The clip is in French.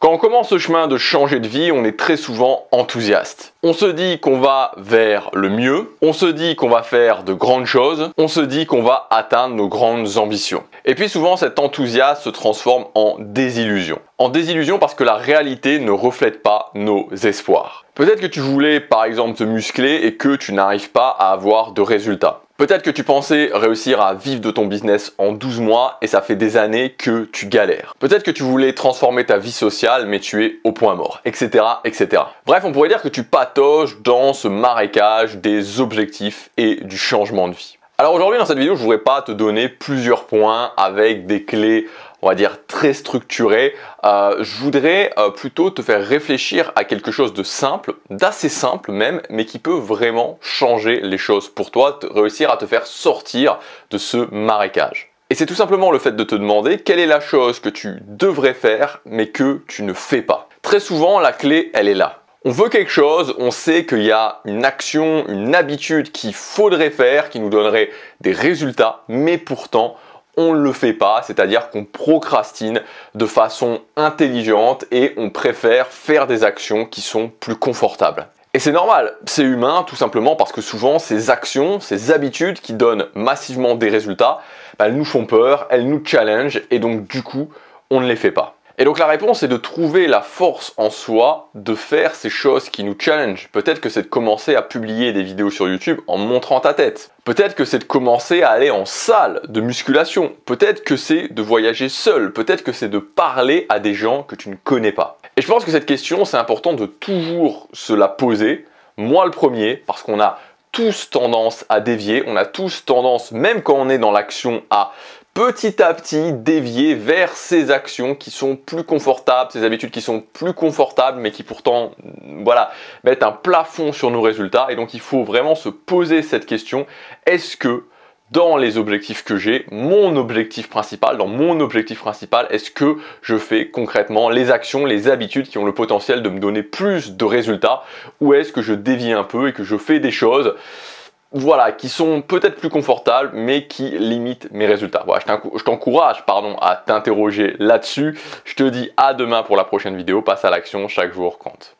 Quand on commence ce chemin de changer de vie, on est très souvent enthousiaste. On se dit qu'on va vers le mieux, on se dit qu'on va faire de grandes choses, on se dit qu'on va atteindre nos grandes ambitions. Et puis souvent cet enthousiasme se transforme en désillusion. En désillusion parce que la réalité ne reflète pas nos espoirs. Peut-être que tu voulais par exemple te muscler et que tu n'arrives pas à avoir de résultats. Peut-être que tu pensais réussir à vivre de ton business en 12 mois et ça fait des années que tu galères. Peut-être que tu voulais transformer ta vie sociale mais tu es au point mort, etc., etc. Bref, on pourrait dire que tu patauges dans ce marécage des objectifs et du changement de vie. Alors aujourd'hui dans cette vidéo, je voudrais pas te donner plusieurs points avec des clés, on va dire très structurées. Je voudrais plutôt te faire réfléchir à quelque chose de simple, d'assez simple même, mais qui peut vraiment changer les choses pour toi, réussir à te faire sortir de ce marécage. Et c'est tout simplement le fait de te demander quelle est la chose que tu devrais faire mais que tu ne fais pas. Très souvent, la clé, elle est là. On veut quelque chose, on sait qu'il y a une action, une habitude qu'il faudrait faire, qui nous donnerait des résultats, mais pourtant, on ne le fait pas, c'est-à-dire qu'on procrastine de façon intelligente et on préfère faire des actions qui sont plus confortables. Et c'est normal, c'est humain tout simplement parce que souvent ces actions, ces habitudes qui donnent massivement des résultats, elles nous font peur, elles nous challengent et donc du coup, on ne les fait pas. Et donc la réponse est de trouver la force en soi de faire ces choses qui nous challengent. Peut-être que c'est de commencer à publier des vidéos sur YouTube en montrant ta tête. Peut-être que c'est de commencer à aller en salle de musculation. Peut-être que c'est de voyager seul. Peut-être que c'est de parler à des gens que tu ne connais pas. Et je pense que cette question, c'est important de toujours se la poser. Moi le premier, parce qu'on a tous tendance à dévier. On a tous tendance, même quand on est dans l'action, à petit à petit dévier vers ces actions qui sont plus confortables, ces habitudes qui sont plus confortables mais qui pourtant voilà, mettent un plafond sur nos résultats. Et donc il faut vraiment se poser cette question, est-ce que dans les objectifs que j'ai, dans mon objectif principal, est-ce que je fais concrètement les actions, les habitudes qui ont le potentiel de me donner plus de résultats, ou est-ce que je dévie un peu et que je fais des choses voilà, qui sont peut-être plus confortables, mais qui limitent mes résultats. Voilà, je t'encourage, à t'interroger là-dessus. Je te dis à demain pour la prochaine vidéo. Passe à l'action, chaque jour compte.